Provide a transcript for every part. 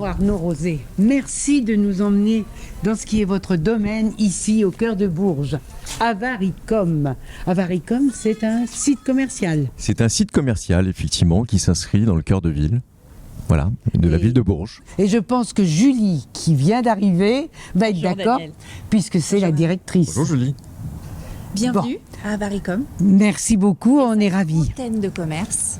Arnaud Rosé, merci de nous emmener dans ce qui est votre domaine ici au cœur de Bourges. Avaricom. Avaricom, c'est un site commercial. C'est un site commercial, effectivement, qui s'inscrit dans le cœur de ville. Voilà, de la ville de Bourges. Et je pense que Julie, qui vient d'arriver, va être d'accord, puisque c'est la directrice. Bonjour Julie. Bienvenue à Avaricom. Merci beaucoup, on est ravis. Fontaine de commerce.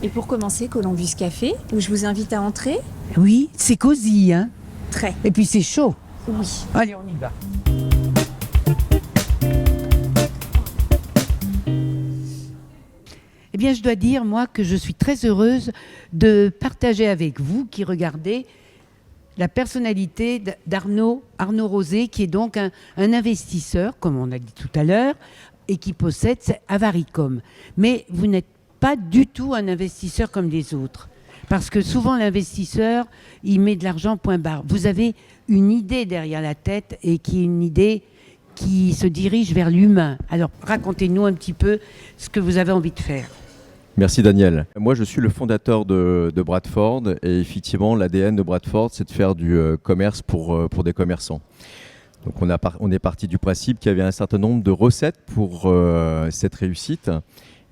Et pour commencer, Columbus Café, où je vous invite à entrer. Oui, c'est cosy, hein. Très. Et puis c'est chaud. Oui. Allez, on y va. Eh bien, je dois dire, moi, que je suis très heureuse de partager avec vous, qui regardez, la personnalité d'Arnaud Rosé, qui est donc un investisseur, comme on a dit tout à l'heure, et qui possède Avaricom. Mais vous n'êtes pas du tout un investisseur comme les autres. Parce que souvent, l'investisseur, il met de l'argent point barre. Vous avez une idée derrière la tête et qui est une idée qui se dirige vers l'humain. Alors, racontez-nous un petit peu ce que vous avez envie de faire. Merci Daniel. Moi je suis le fondateur de Bradford et effectivement l'ADN de Bradford c'est de faire du commerce pour des commerçants. Donc on est parti du principe qu'il y avait un certain nombre de recettes pour cette réussite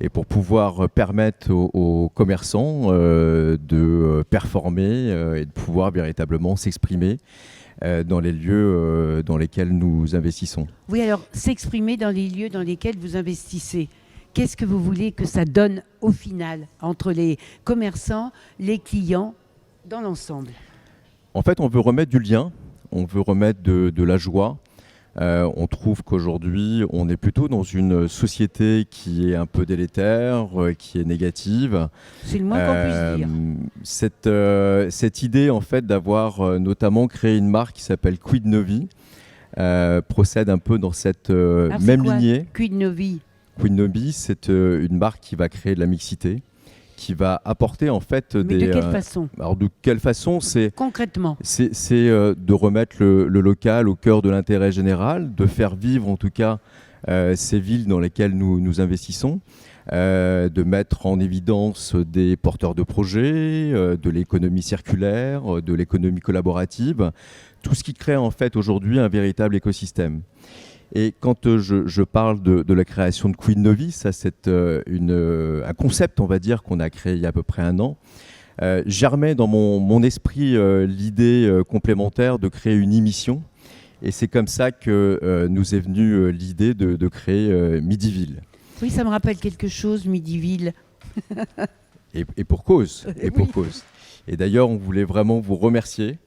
et pour pouvoir permettre aux commerçants de performer et de pouvoir véritablement s'exprimer dans les lieux dans lesquels nous investissons. Oui, alors s'exprimer dans les lieux dans lesquels vous investissez. Qu'est-ce que vous voulez que ça donne au final entre les commerçants, les clients, dans l'ensemble? En fait, on veut remettre du lien, on veut remettre de la joie. On trouve qu'aujourd'hui, on est plutôt dans une société qui est un peu délétère, qui est négative. C'est le moins qu'on puisse dire. Cette idée, en fait, d'avoir notamment créé une marque qui s'appelle Quid Novi procède un peu dans cette même lignée. Quid Novi. Quid Novi, c'est une marque qui va créer de la mixité, qui va apporter en fait Mais de quelle façon? Alors de quelle façon? Concrètement, c'est de remettre le local au cœur de l'intérêt général, de faire vivre en tout cas ces villes dans lesquelles nous investissons, de mettre en évidence des porteurs de projets, de l'économie circulaire, de l'économie collaborative, tout ce qui crée en fait aujourd'hui un véritable écosystème. Et quand je parle de la création de Quid Novi, ça c'est un concept, on va dire, qu'on a créé il y a à peu près un an. Germait dans mon esprit l'idée complémentaire de créer une émission. Et c'est comme ça que nous est venue l'idée de créer Midiville. Oui, ça me rappelle quelque chose, Midiville. Et pour cause. Et pour Oui. cause. Et d'ailleurs, on voulait vraiment vous remercier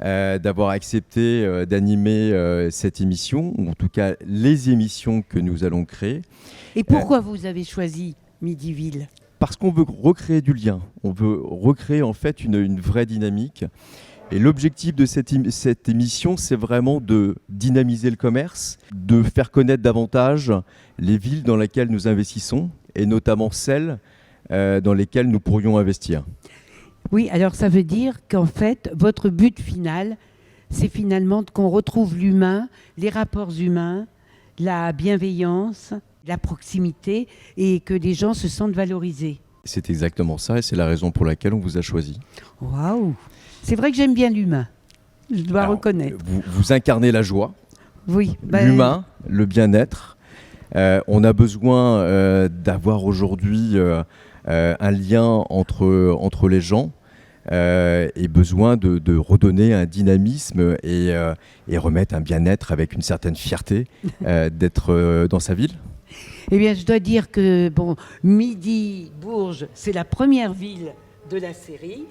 d'avoir accepté d'animer cette émission, ou en tout cas les émissions que nous allons créer. Et pourquoi vous avez choisi Midiville? Parce qu'on veut recréer du lien, on veut recréer en fait une vraie dynamique. Et l'objectif de cette émission, c'est vraiment de dynamiser le commerce, de faire connaître davantage les villes dans lesquelles nous investissons, et notamment celles dans lesquelles nous pourrions investir. Oui, alors ça veut dire qu'en fait, votre but final, c'est finalement qu'on retrouve l'humain, les rapports humains, la bienveillance, la proximité et que les gens se sentent valorisés. C'est exactement ça et c'est la raison pour laquelle on vous a choisi. Waouh! C'est vrai que j'aime bien l'humain, je dois reconnaître. Vous incarnez la joie, oui, l'humain, le bien-être. On a besoin d'avoir aujourd'hui un lien entre les gens et besoin de redonner un dynamisme et remettre un bien-être avec une certaine fierté d'être dans sa ville. Eh bien, je dois dire que Midi Bourges, c'est la première ville de la série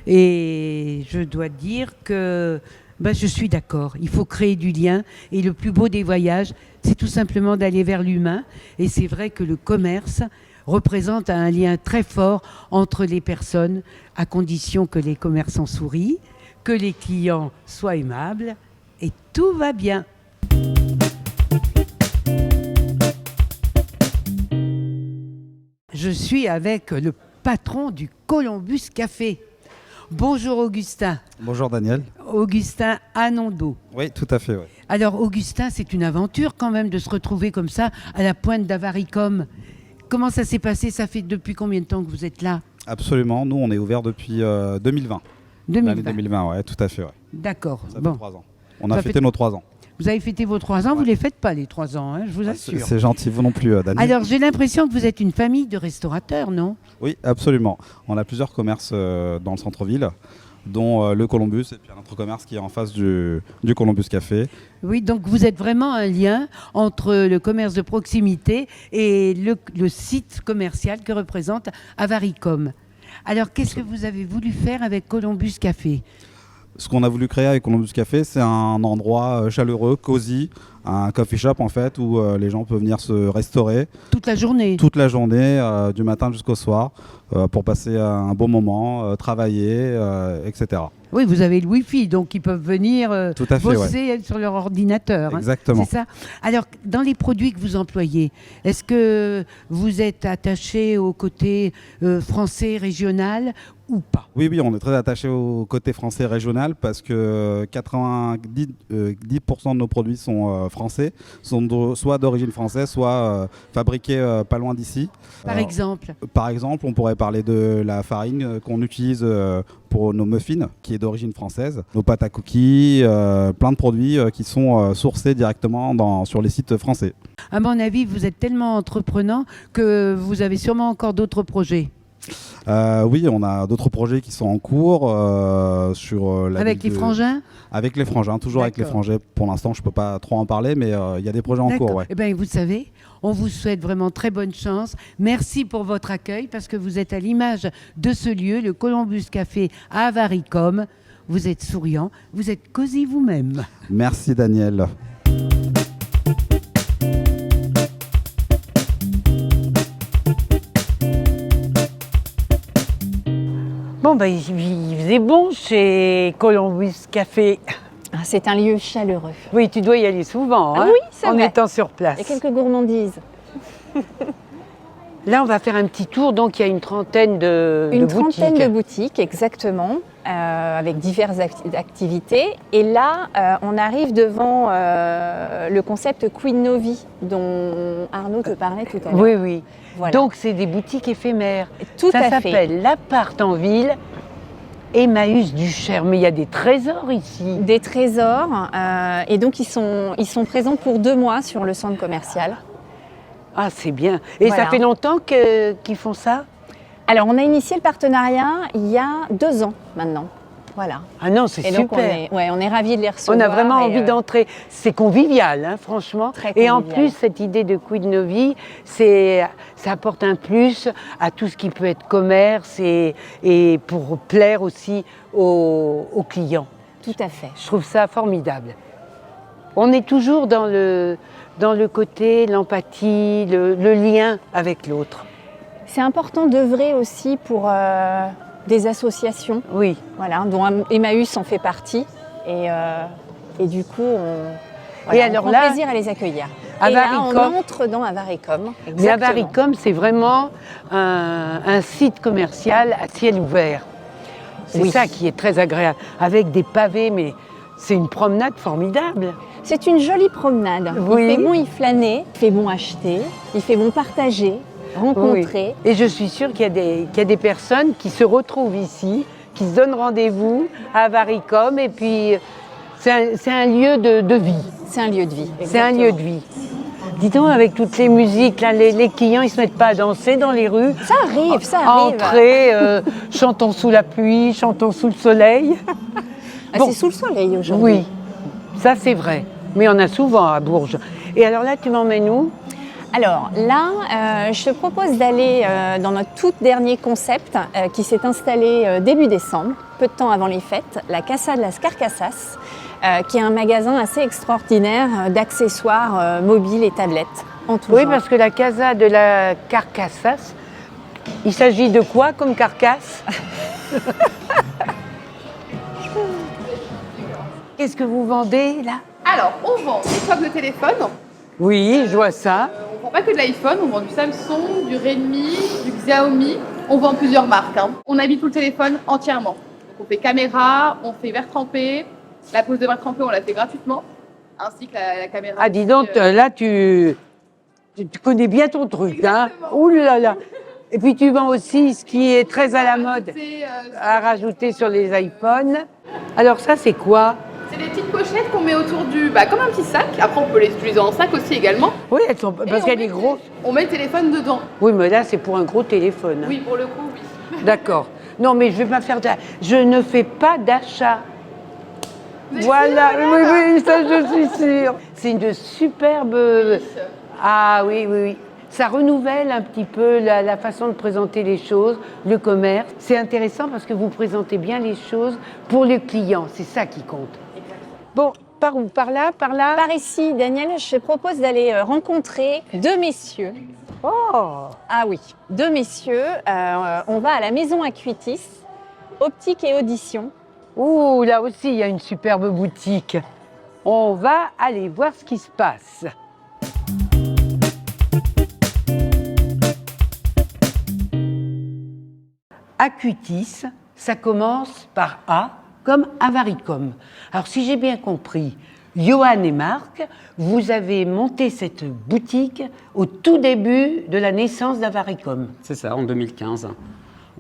et je dois dire que je suis d'accord. Il faut créer du lien et le plus beau des voyages, c'est tout simplement d'aller vers l'humain. Et c'est vrai que le commerce représente un lien très fort entre les personnes, à condition que les commerçants sourient, que les clients soient aimables, et tout va bien. Je suis avec le patron du Columbus Café. Bonjour Augustin. Bonjour Daniel. Augustin Anondeau. Oui, tout à fait. Ouais. Alors Augustin, c'est une aventure quand même de se retrouver comme ça à la pointe d'Avaricom. Comment ça s'est passé? Ça fait depuis combien de temps que vous êtes là? Absolument. Nous, on est ouvert depuis 2020. L'année 2020. 2020, ouais, tout à fait. Ouais. D'accord. Ça fait Bon. 3 ans. On a Ça fêté fait- nos 3 ans. Vous avez fêté vos 3 ans, vous Ouais. ne les faites pas les 3 ans, hein, je vous C'est assure. c'est gentil, vous non plus, Dani. Alors, j'ai l'impression que vous êtes une famille de restaurateurs, non? Oui, absolument. On a plusieurs commerces dans le centre-ville, dont le Columbus et puis un autre commerce qui est en face du Columbus Café. Oui, donc vous êtes vraiment un lien entre le commerce de proximité et le site commercial que représente Avaricom. Alors, qu'est-ce que vous avez voulu faire avec Columbus Café? Ce qu'on a voulu créer avec Columbus Café, c'est un endroit chaleureux, cosy, un coffee shop en fait, où les gens peuvent venir se restaurer Toute la journée? toute la journée, du matin jusqu'au soir, pour passer un bon moment, travailler, etc. Oui, vous avez le Wi-Fi, donc ils peuvent venir Tout à fait, ouais. bosser sur leur ordinateur. hein. Exactement. C'est ça. Alors, dans les produits que vous employez, est-ce que vous êtes attaché au côté français régional ou pas? Oui, oui, on est très attaché au côté français régional parce que 90% de nos produits sont français, sont soit d'origine française, soit fabriqués pas loin d'ici. Par exemple? Par exemple, on pourrait parler de la farine qu'on utilise pour nos muffins, qui est d'origine française, nos pâtes à cookies, plein de produits qui sont sourcés directement sur les sites français. À mon avis, vous êtes tellement entreprenant que vous avez sûrement encore d'autres projets. Oui, on a d'autres projets qui sont en cours sur la Avec ville les de- frangins? Avec les frangins, toujours avec les D'accord. frangins. Pour l'instant, je ne peux pas trop en parler, mais il y a des projets en cours. Ouais. Eh bien, vous savez, on vous souhaite vraiment très bonne chance. Merci pour votre accueil parce que vous êtes à l'image de ce lieu, le Columbus Café à Avaricom. Vous êtes souriant, vous êtes cosy vous-même. Merci Daniel. Bon, ben, il faisait bon chez Columbus Café. Ah, c'est un lieu chaleureux. Oui, tu dois y aller souvent, Ah hein, oui, c'est en vrai. étant sur place. Il y a quelques gourmandises. Là, on va faire un petit tour, donc il y a une trentaine de Une boutiques. trentaine de boutiques, exactement, avec diverses activités. Et là, on arrive devant le concept Queen Novi, dont Arnaud te parlait tout à l'heure. Oui, oui. Voilà. Donc, c'est des boutiques éphémères. tout Ça à fait. s'appelle l'appart en ville Emmaüs du Cher. Mais il y a des trésors ici. Des trésors. Et donc, ils sont présents pour 2 mois sur le centre commercial. Ah, c'est bien. Et Voilà. ça fait longtemps qu'ils font ça? Alors, on a initié le partenariat il y a 2 ans maintenant. Voilà. Ah non, c'est Et super. donc, on est ravis de les recevoir. On a vraiment et, envie d'entrer. C'est convivial, hein, franchement. Très Et en convivial. plus, cette idée de Queen Novi, ça apporte un plus à tout ce qui peut être commerce et pour plaire aussi aux clients. Tout à fait. Je trouve ça formidable. On est toujours dans le côté, l'empathie, le lien avec l'autre. C'est important d'œuvrer aussi pour des associations, Oui. voilà, dont Emmaüs en fait partie. Et du coup, on alors prend là, plaisir à les accueillir. à Et là, Avaricom- on entre dans Avaricom. Mais Exactement. Avaricom, c'est vraiment un site commercial à ciel ouvert. C'est Oui. ça qui est très agréable, avec des pavés, mais c'est une promenade formidable. C'est une jolie promenade. Oui. Il fait bon y flâner, il fait bon acheter, il fait bon partager, rencontrer. Oui. Et je suis sûre qu'il y a des personnes qui se retrouvent ici, qui se donnent rendez-vous à Avaricom, et puis c'est un lieu de vie. C'est un lieu de vie. C'est un lieu de vie. Dis donc, avec toutes les musiques, là, les clients, ils ne se mettent pas à danser dans les rues. Ça arrive, ça arrive. Entrer, chantons sous la pluie, chantons sous le soleil. Ah, Bon. c'est sous le soleil aujourd'hui. Oui, ça c'est vrai. Mais on a souvent à Bourges. Et alors là, tu m'emmènes où? Alors là, je te propose d'aller dans notre tout dernier concept qui s'est installé début décembre, peu de temps avant les fêtes, la Casa de las Carcassas, qui est un magasin assez extraordinaire d'accessoires mobiles et tablettes en tout Oui, genre. parce que la Casa de la Carcassas, il s'agit de quoi comme carcasse? Qu'est-ce que vous vendez là? Alors, on vend des coques de téléphone. Oui, je vois ça. On vend pas que de l'iPhone, on vend du Samsung, du Redmi, du Xiaomi. On vend plusieurs marques. On habille tout le téléphone entièrement. Donc, on fait caméra, on fait verre trempé. La pose de verre trempé, on la fait gratuitement. Ainsi que la caméra. Ah, dis aussi, donc, là, tu connais bien ton truc, hein? Exactement. Ouh là là. Et puis tu vends aussi ce qui est très à la mode C'est à rajouter sur les iPhones. Alors ça, c'est quoi? c'est des petites pochettes qu'on met autour du... comme un petit sac. Après, on peut les utiliser en sac aussi également. Oui, elles sont, parce Et qu'elle on est met- grosse. On met le téléphone dedans. Oui, mais là, c'est pour un gros téléphone. hein. Oui, pour le coup, oui. D'accord. Non, mais je vais pas faire je ne fais pas d'achat. Voilà, oui, ça je suis sûre. C'est une superbe... Ah oui, oui, oui. Ça renouvelle un petit peu la façon de présenter les choses, le commerce. C'est intéressant parce que vous présentez bien les choses pour le client. C'est ça qui compte. Bon, par où? Par là? Par là? Par ici, Daniel, je propose d'aller rencontrer deux messieurs. Oh! Ah oui, deux messieurs. On va à la maison Acuitis, optique et audition. Ouh, là aussi, il y a une superbe boutique. On va aller voir ce qui se passe. Acuitis, ça commence par A, comme Avaricom. Alors, si j'ai bien compris, Johan et Marc, vous avez monté cette boutique au tout début de la naissance d'Avaricom. C'est ça, en 2015.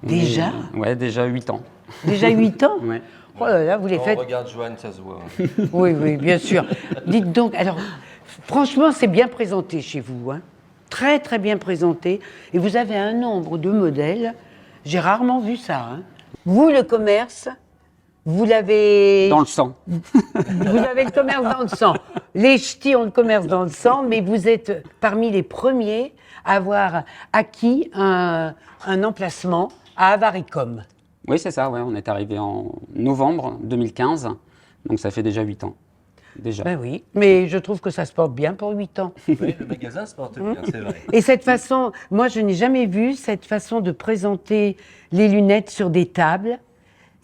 Déjà? Ouais, déjà 8 ans. Déjà 8 ans? Ouais. Oh là là, vous les faites. regarde Joanne, ça se voit. Oui, oui, bien sûr. Dites donc, alors, franchement, c'est bien présenté chez vous, hein. Très, très bien présenté. Et vous avez un nombre de modèles, j'ai rarement vu ça, hein. Vous, le commerce, vous l'avez... Dans le sang. Vous avez le commerce dans le sang. Les ch'tis ont le commerce dans le sang, mais vous êtes parmi les premiers à avoir acquis un emplacement à Avaricom. Oui, c'est ça, ouais. On est arrivé en novembre 2015, donc ça fait déjà 8 ans. Déjà. Ben oui, mais je trouve que ça se porte bien pour 8 ans. Oui, le magasin se porte bien, c'est vrai. Et cette façon, moi je n'ai jamais vu cette façon de présenter les lunettes sur des tables.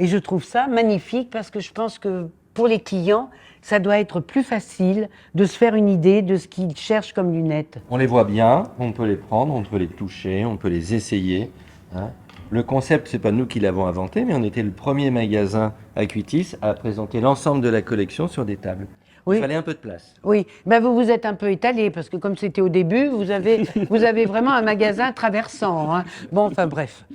Et je trouve ça magnifique parce que je pense que pour les clients, ça doit être plus facile de se faire une idée de ce qu'ils cherchent comme lunettes. On les voit bien, on peut les prendre, on peut les toucher, on peut les essayer. Hein. Le concept, c'est pas nous qui l'avons inventé, mais on était le premier magasin Acuitis à présenter l'ensemble de la collection sur des tables. Oui. Il fallait un peu de place. Oui, ben vous vous êtes un peu étalé parce que comme c'était au début, vous avez vraiment un magasin traversant, hein. Bon, enfin bref,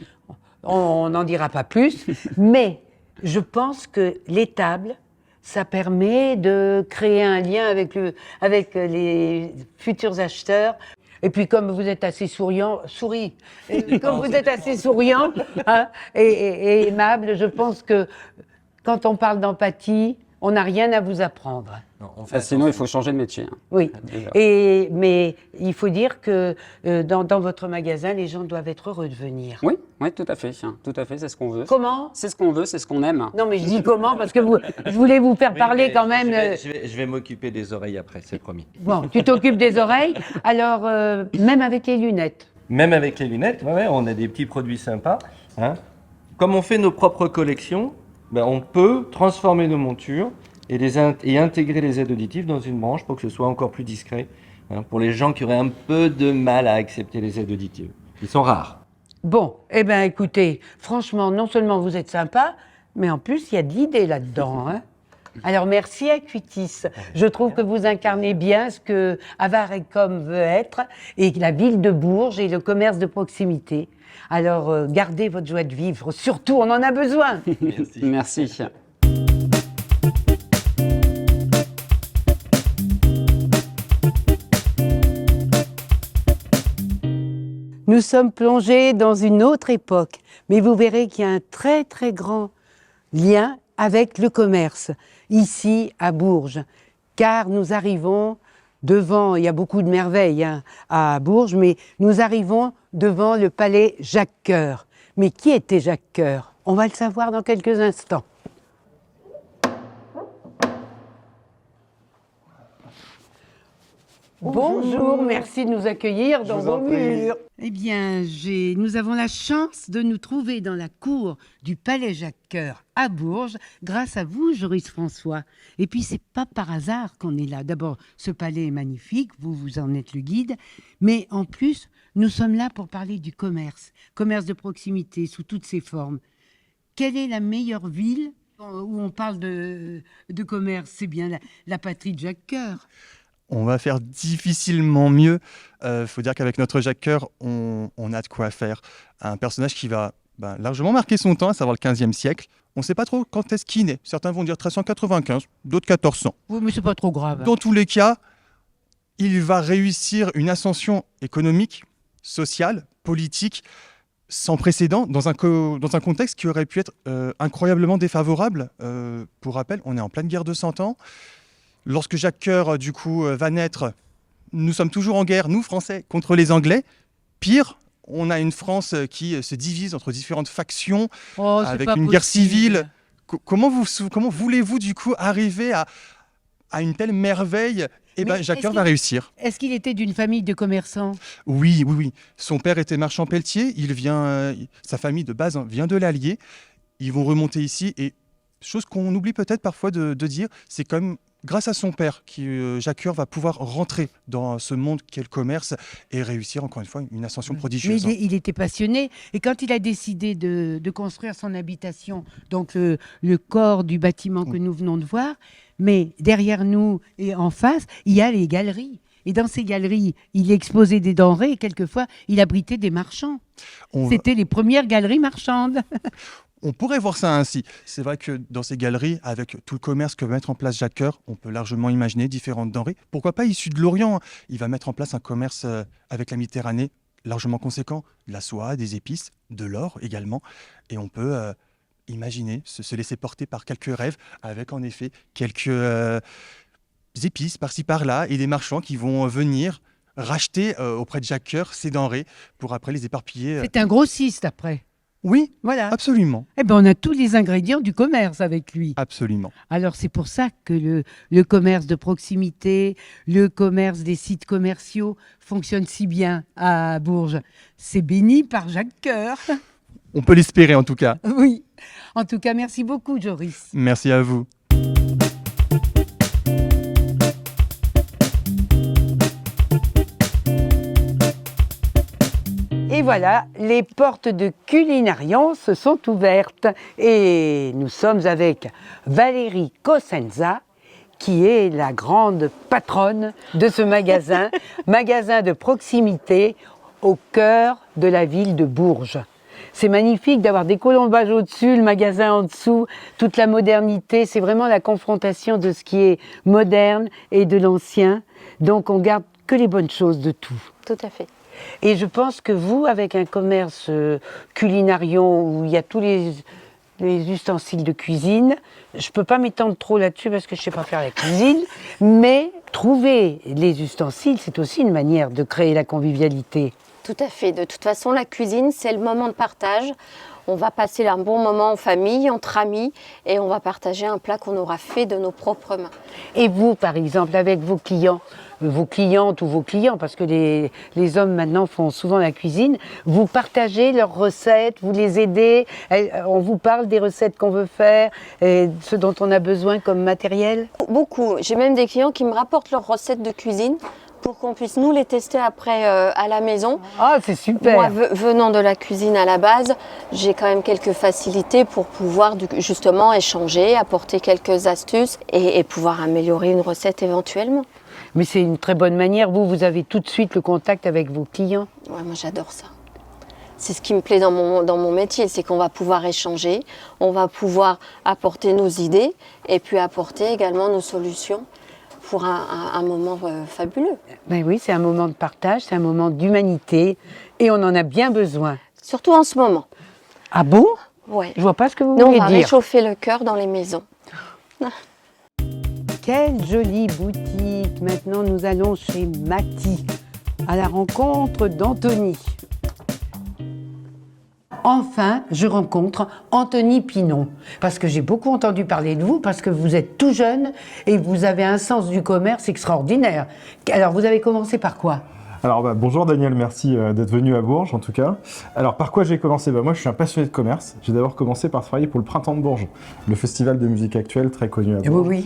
on n'en dira pas plus, mais je pense que les tables, ça permet de créer un lien avec les futurs acheteurs. Et puis comme vous êtes assez souriant, comme vous êtes assez souriant, hein, et aimable, je pense que quand on parle d'empathie, on n'a rien à vous apprendre. Non, on fait Sinon, il faut changer de métier. Hein. Oui, Déjà. mais il faut dire que dans votre magasin, les gens doivent être heureux de venir. Oui, oui, tout à fait. Tout à fait, c'est ce qu'on veut. Comment? C'est ce qu'on veut, c'est ce qu'on aime. Non, mais je dis comment parce que je voulais vous faire Oui, parler mais quand même. Je vais m'occuper des oreilles après, c'est promis. Bon, tu t'occupes des oreilles. Alors, même avec les lunettes. Même avec les lunettes, ouais, on a des petits produits sympas. Hein. Comme on fait nos propres collections, ben, on peut transformer nos montures et intégrer les aides auditives dans une branche pour que ce soit encore plus discret, hein, pour les gens qui auraient un peu de mal à accepter les aides auditives. Ils sont rares. Bon, eh bien, écoutez, franchement, non seulement vous êtes sympa, mais en plus, il y a de l'idée là-dedans, hein. Alors, merci Acuitis. Je trouve que vous incarnez bien ce que Avaricom veut être et la ville de Bourges et le commerce de proximité. Alors, gardez votre joie de vivre. Surtout, on en a besoin. Merci. Nous sommes plongés dans une autre époque, mais vous verrez qu'il y a un très très grand lien avec le commerce, ici à Bourges, car nous arrivons devant, il y a beaucoup de merveilles hein, à Bourges, mais nous arrivons devant le palais Jacques-Cœur. Mais qui était Jacques-Cœur? On va le savoir dans quelques instants. Bonjour, merci de nous accueillir dans vos murs. Eh bien, nous avons la chance de nous trouver dans la cour du Palais Jacques-Cœur à Bourges, grâce à vous, Joris François. Et puis, c'est pas par hasard qu'on est là. D'abord, ce palais est magnifique, vous en êtes le guide, mais en plus, nous sommes là pour parler du commerce de proximité sous toutes ses formes. Quelle est la meilleure ville où on parle de commerce? C'est bien la patrie de Jacques-Cœur. on va faire difficilement mieux. Faut dire qu'avec notre Jacques Coeur, on a de quoi faire. Un personnage qui va largement marquer son temps, à savoir le 15e siècle. On ne sait pas trop quand est-ce qu'il naît. Certains vont dire 1395, d'autres 1400. Oui, mais c'est pas trop grave. Dans tous les cas, il va réussir une ascension économique, sociale, politique, sans précédent, dans un contexte qui aurait pu être incroyablement défavorable. Pour rappel, on est en pleine guerre de 100 ans. Lorsque Jacques Coeur, du coup, va naître, nous sommes toujours en guerre, nous, Français, contre les Anglais. Pire, on a une France qui se divise entre différentes factions, avec une guerre civile. Comment voulez-vous, du coup, arriver à une telle merveille? Eh bien, Jacques Coeur va réussir. Est-ce qu'il était d'une famille de commerçants? Oui. Son père était marchand pelletier. Sa famille de base vient de l'Allier. Ils vont remonter ici. Et chose qu'on oublie peut-être parfois de dire, c'est comme grâce à son père que Jacques Coeur va pouvoir rentrer dans ce monde qu'est le commerce et réussir encore une fois une ascension prodigieuse. Mais il était passionné. Et quand il a décidé de construire son habitation, donc le corps du bâtiment que nous venons de voir, mais derrière nous et en face, il y a les galeries. Et dans ces galeries, il exposait des denrées et quelquefois, il abritait des marchands. C'était les premières galeries marchandes. On pourrait voir ça ainsi. C'est vrai que dans ces galeries, avec tout le commerce que va mettre en place Jacques Coeur, on peut largement imaginer différentes denrées. Pourquoi pas issues de l'Orient? Il va mettre en place un commerce avec la Méditerranée largement conséquent. De la soie, des épices, de l'or également. Et on peut imaginer se laisser porter par quelques rêves avec en effet quelques épices par-ci par-là et des marchands qui vont venir racheter auprès de Jacques Coeur ces denrées pour après les éparpiller. C'est un grossiste après. Oui, voilà. Absolument. Eh ben, on a tous les ingrédients du commerce avec lui. Absolument. Alors c'est pour ça que le commerce de proximité, le commerce des sites commerciaux fonctionne si bien à Bourges. C'est béni par Jacques Coeur. On peut l'espérer en tout cas. Oui. En tout cas, merci beaucoup, Joris. Merci à vous. Et voilà, les portes de Culinarion se sont ouvertes et nous sommes avec Valérie Cosenza, qui est la grande patronne de ce magasin, magasin de proximité au cœur de la ville de Bourges. C'est magnifique d'avoir des colombages au-dessus, le magasin en dessous, toute la modernité. C'est vraiment la confrontation de ce qui est moderne et de l'ancien. Donc on garde que les bonnes choses de tout. Tout à fait. Et je pense que vous, avec un commerce Culinarion où il y a tous les ustensiles de cuisine, je ne peux pas m'étendre trop là-dessus parce que je ne sais pas faire la cuisine, mais trouver les ustensiles, c'est aussi une manière de créer la convivialité. Tout à fait. De toute façon, la cuisine, c'est le moment de partage. On va passer un bon moment en famille, entre amis, et on va partager un plat qu'on aura fait de nos propres mains. Et vous, par exemple, avec vos clients, vos clientes ou vos clients, parce que les hommes maintenant font souvent la cuisine, vous partagez leurs recettes, vous les aidez, on vous parle des recettes qu'on veut faire, et ce dont on a besoin comme matériel? Beaucoup. J'ai même des clients qui me rapportent leurs recettes de cuisine pour qu'on puisse nous les tester après à la maison. Ah, c'est super! Moi, venant de la cuisine à la base, j'ai quand même quelques facilités pour pouvoir justement échanger, apporter quelques astuces et pouvoir améliorer une recette éventuellement. Mais c'est une très bonne manière. Vous avez tout de suite le contact avec vos clients. Ouais, moi j'adore ça. C'est ce qui me plaît dans mon métier, c'est qu'on va pouvoir échanger, on va pouvoir apporter nos idées et puis apporter également nos solutions pour un moment fabuleux. Ben oui, c'est un moment de partage, c'est un moment d'humanité et on en a bien besoin. Surtout en ce moment. Ah bon? Ouais. Je vois pas ce que vous Nous, voulez on va dire. réchauffer le cœur dans les maisons. Quelle jolie boutique! Maintenant, nous allons chez Mati, à la rencontre d'Anthony. Enfin, je rencontre Anthony Pinon, parce que j'ai beaucoup entendu parler de vous, parce que vous êtes tout jeune et vous avez un sens du commerce extraordinaire. Alors, vous avez commencé par quoi ? Alors bonjour Daniel, merci d'être venu à Bourges en tout cas. Alors par quoi j'ai commencé ? Moi je suis un passionné de commerce. J'ai d'abord commencé par travailler pour le Printemps de Bourges, le festival de musique actuelle très connu à Bourges. Oui.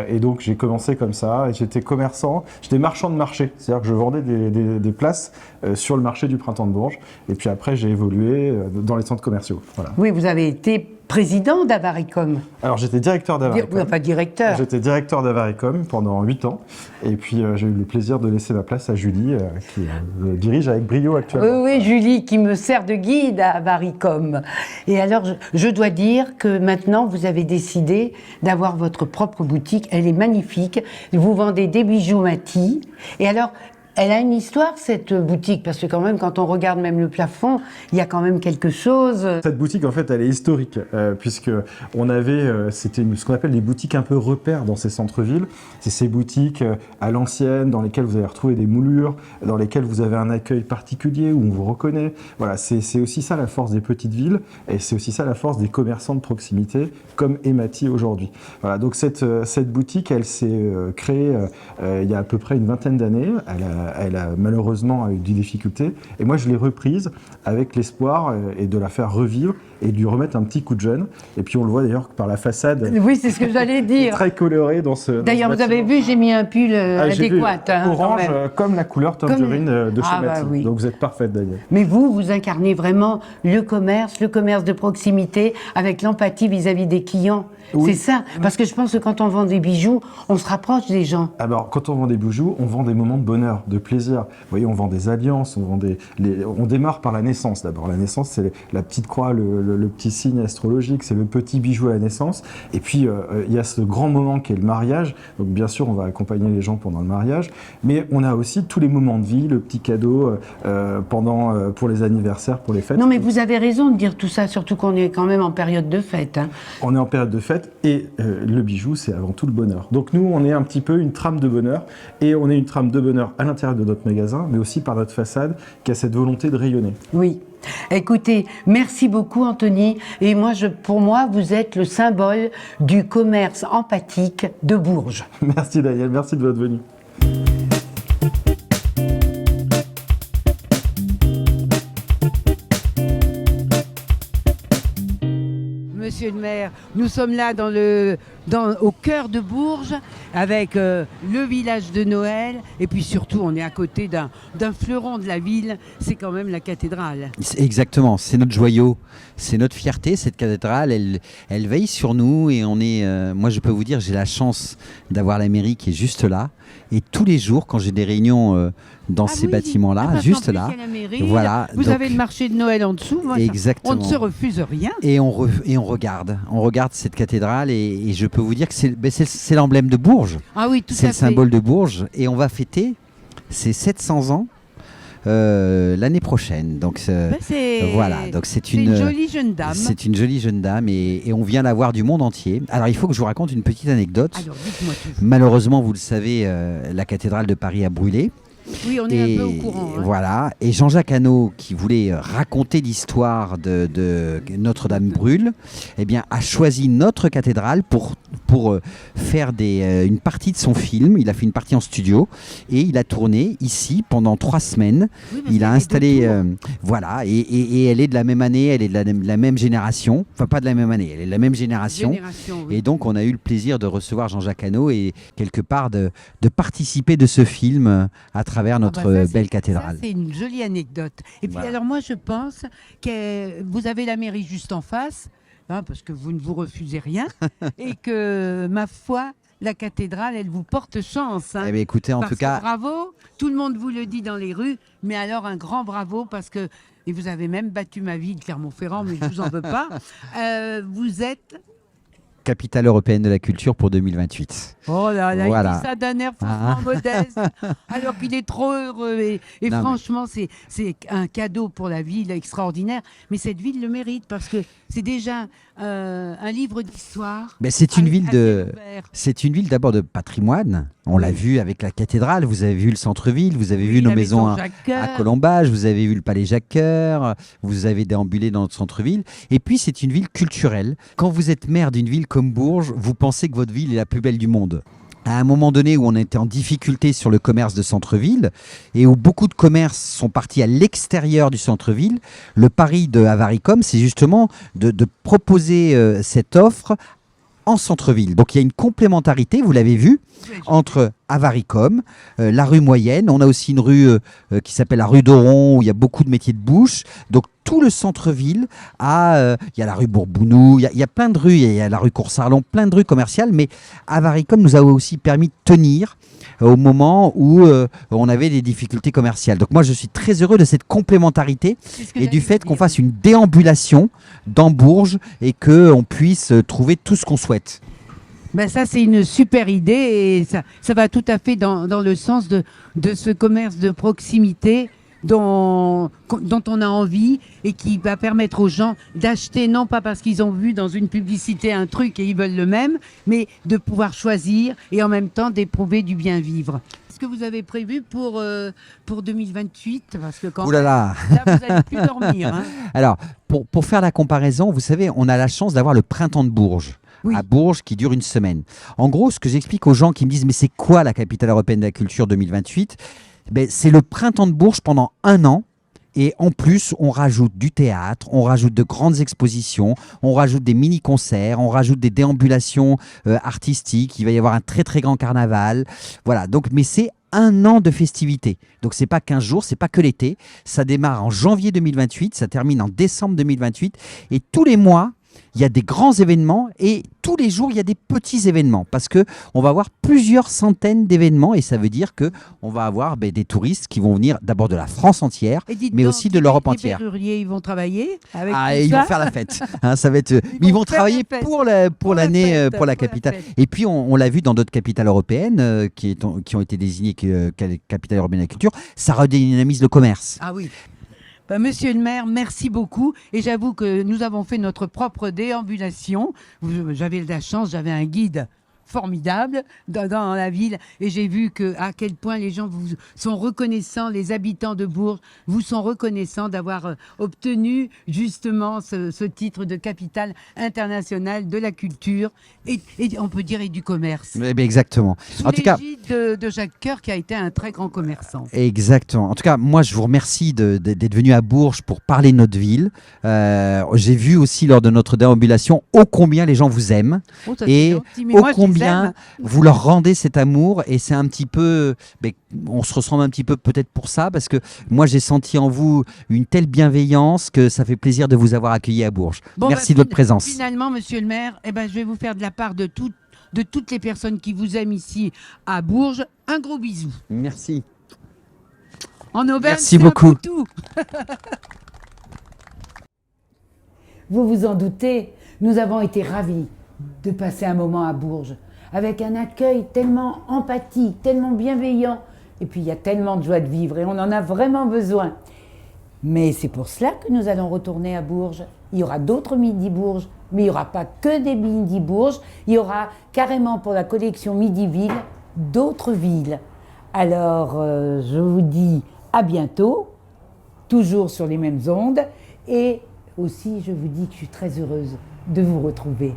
Et donc j'ai commencé comme ça, et j'étais commerçant, j'étais marchand de marché, c'est-à-dire que je vendais des places sur le marché du Printemps de Bourges. Et puis après j'ai évolué dans les centres commerciaux. Voilà. Oui, vous avez été président d'Avaricom. Alors j'étais directeur d'Avaricom. Enfin, directeur. J'étais directeur d'Avaricom pendant 8 ans. Et puis j'ai eu le plaisir de laisser ma place à Julie, qui dirige avec brio actuellement. Oui, Julie, qui me sert de guide à Avaricom. Et alors, je dois dire que maintenant, vous avez décidé d'avoir votre propre boutique. Elle est magnifique. Vous vendez des bijoux Mati. Et alors, elle a une histoire, cette boutique, parce que quand même, quand on regarde même le plafond, il y a quand même quelque chose. Cette boutique, en fait, elle est historique, puisque on avait, c'était ce qu'on appelle des boutiques un peu repères dans ces centres-villes. C'est ces boutiques à l'ancienne, dans lesquelles vous allez retrouver des moulures, dans lesquelles vous avez un accueil particulier, où on vous reconnaît. Voilà, c'est aussi ça la force des petites villes, et c'est aussi ça la force des commerçants de proximité, comme Emati aujourd'hui. Voilà, donc cette boutique, elle s'est créée il y a à peu près une vingtaine d'années. Elle a malheureusement eu des difficultés. Et moi, je l'ai reprise avec l'espoir et de la faire revivre et de lui remettre un petit coup de jeune. Et puis, on le voit d'ailleurs par la façade. Oui, c'est ce que j'allais dire. Très colorée dans ce. D'ailleurs, vous avez vu, j'ai mis un pull adéquat. Hein, orange, comme la couleur tangerine de chez Mati. Oui. Donc, vous êtes parfaite, Daniel. Mais vous incarnez vraiment le commerce de proximité avec l'empathie vis-à-vis des clients. Oui. C'est ça, parce que je pense que quand on vend des bijoux, on se rapproche des gens. Alors, quand on vend des bijoux, on vend des moments de bonheur, de plaisir. Vous voyez, on vend des alliances, on démarre par la naissance d'abord. La naissance, c'est la petite croix, le petit signe astrologique, c'est le petit bijou à la naissance. Et puis, il y a ce grand moment qui est le mariage. Donc, bien sûr, on va accompagner les gens pendant le mariage. Mais on a aussi tous les moments de vie, le petit cadeau pour les anniversaires, pour les fêtes. Non, mais vous avez raison de dire tout ça, surtout qu'on est quand même en période de fête. Hein. On est en période de fête. Et le bijou, c'est avant tout le bonheur. Donc nous, on est un petit peu une trame de bonheur, et on est une trame de bonheur à l'intérieur de notre magasin, mais aussi par notre façade, qui a cette volonté de rayonner. Oui. Écoutez, merci beaucoup Anthony. Et moi, pour moi, vous êtes le symbole du commerce empathique de Bourges. Merci Daniel, merci de votre venue. Monsieur le maire, nous sommes là au cœur de Bourges avec le village de Noël et puis surtout on est à côté d'un fleuron de la ville, c'est quand même la cathédrale. Exactement, c'est notre joyau, c'est notre fierté, cette cathédrale, elle veille sur nous et on est, moi je peux vous dire, j'ai la chance d'avoir la mairie qui est juste là et tous les jours quand j'ai des réunions dans ces bâtiments-là, juste là, voilà. Vous avez le marché de Noël en dessous, moi, exactement. On ne se refuse rien. Et on regarde cette cathédrale et je peux vous dire que c'est l'emblème de Bourges. Ah oui, tout à fait. C'est le symbole de Bourges et on va fêter ses 700 ans l'année prochaine. Donc voilà, donc c'est une jolie jeune dame. C'est une jolie jeune dame et on vient la voir du monde entier. Alors il faut que je vous raconte une petite anecdote. Alors, dites-moi tout. Malheureusement, vous le savez, la cathédrale de Paris a brûlé. Oui, on est un peu au courant. Hein. Voilà. Et Jean-Jacques Hano, qui voulait raconter l'histoire de Notre-Dame brûle, eh bien, a choisi notre cathédrale pour faire une partie de son film. Il a fait une partie en studio et il a tourné ici pendant 3 semaines. Oui, il a installé, voilà. Et elle est de la même année, elle est de la même génération. Enfin, pas de la même année, elle est de la même génération. Oui. Et donc, on a eu le plaisir de recevoir Jean-Jacques Hano et quelque part de participer de ce film à travers notre belle cathédrale. C'est une jolie anecdote. Et puis alors moi je pense que vous avez la mairie juste en face, hein, parce que vous ne vous refusez rien, et que ma foi, la cathédrale, elle vous porte chance. Hein, eh bien, écoutez, en tout cas, bravo, tout le monde vous le dit dans les rues, mais alors un grand bravo parce que, et vous avez même battu ma ville, Clermont-Ferrand, mais je ne vous en veux pas, vous êtes... capitale européenne de la culture pour 2028. Oh là là, voilà. Il dit ça d'un air franchement modeste, alors qu'il est trop heureux. Et franchement, c'est un cadeau pour la ville extraordinaire. Mais cette ville le mérite parce que c'est déjà un livre d'histoire. C'est une ville d'abord de patrimoine. On l'a vu avec la cathédrale, vous avez vu le centre-ville, vous avez vu nos maisons à Colombage, vous avez vu le palais Jacques-Cœur, vous avez déambulé dans notre centre-ville. Et puis, c'est une ville culturelle. Quand vous êtes maire d'une ville comme Bourges, vous pensez que votre ville est la plus belle du monde. À un moment donné où on était en difficulté sur le commerce de centre-ville et où beaucoup de commerces sont partis à l'extérieur du centre-ville, le pari de Avaricom, c'est justement de proposer cette offre en centre-ville. Donc il y a une complémentarité, vous l'avez vu, entre Avaricom, la rue Moyenne. On a aussi une rue qui s'appelle la rue d'Oron où il y a beaucoup de métiers de bouche. Donc tout le centre-ville il y a la rue Bourbounou, il y a plein de rues, il y a la rue Coursarlon, plein de rues commerciales, mais Avaricom nous a aussi permis de tenir au moment où on avait des difficultés commerciales. Donc moi je suis très heureux de cette complémentarité et du fait qu'on fasse une déambulation dans Bourges et qu'on puisse trouver tout ce qu'on souhaite. Ben ça, c'est une super idée et ça va tout à fait dans le sens de ce commerce de proximité dont on a envie et qui va permettre aux gens d'acheter, non pas parce qu'ils ont vu dans une publicité un truc et ils veulent le même, mais de pouvoir choisir et en même temps d'éprouver du bien vivre. Est-ce que vous avez prévu pour 2028 ? Parce que quand Ouh là là. là, vous n'allez plus dormir. Hein. Alors, pour faire la comparaison, vous savez, on a la chance d'avoir le printemps de Bourges. Oui. À Bourges, qui dure une semaine. En gros, ce que j'explique aux gens qui me disent « mais c'est quoi la capitale européenne de la culture 2028 ?» C'est le printemps de Bourges pendant un an. Et en plus, on rajoute du théâtre, on rajoute de grandes expositions, on rajoute des mini-concerts, on rajoute des déambulations artistiques. Il va y avoir un très très grand carnaval. Voilà, donc, mais c'est un an de festivités. Donc c'est pas 15 jours, c'est pas que l'été. Ça démarre en janvier 2028, ça termine en décembre 2028. Et tous les mois, il y a des grands événements et tous les jours, il y a des petits événements parce qu'on va avoir plusieurs centaines d'événements et ça veut dire qu'on va avoir des touristes qui vont venir d'abord de la France entière, mais aussi de l'Europe entière. Les serruriers, ils vont travailler avec ils vont faire la fête. Hein, ça va être, ils vont travailler pour l'année, pour la capitale. Et puis, on l'a vu dans d'autres capitales européennes qui ont été désignées capitale européenne de la culture, ça redynamise le commerce. Ah oui. Monsieur le maire, merci beaucoup. Et j'avoue que nous avons fait notre propre déambulation. J'avais la chance, j'avais un guide formidable dans la ville et j'ai vu à quel point les gens vous sont reconnaissants, les habitants de Bourges vous sont reconnaissants d'avoir obtenu justement ce titre de capitale internationale de la culture et on peut dire et du commerce. Exactement. En tout cas, de Jacques Coeur qui a été un très grand commerçant. Exactement. En tout cas, moi je vous remercie d'être venu à Bourges pour parler de notre ville. J'ai vu aussi lors de notre déambulation ô combien les gens vous aiment et ô combien vous leur rendez cet amour et c'est un petit peu, on se ressemble un petit peu peut-être pour ça parce que moi j'ai senti en vous une telle bienveillance que ça fait plaisir de vous avoir accueilli à Bourges. Merci de votre présence. Finalement, monsieur le maire, je vais vous faire de la part de toutes les personnes qui vous aiment ici à Bourges, un gros bisou. Merci. En Auvergne, merci beaucoup. Vous vous en doutez, nous avons été ravis de passer un moment à Bourges, avec un accueil tellement empathique, tellement bienveillant, et puis il y a tellement de joie de vivre, et on en a vraiment besoin. Mais c'est pour cela que nous allons retourner à Bourges. Il y aura d'autres Midi Bourges, mais il n'y aura pas que des Midi Bourges, il y aura carrément pour la collection Midi Ville, d'autres villes. Alors, je vous dis à bientôt, toujours sur les mêmes ondes, et aussi je vous dis que je suis très heureuse de vous retrouver.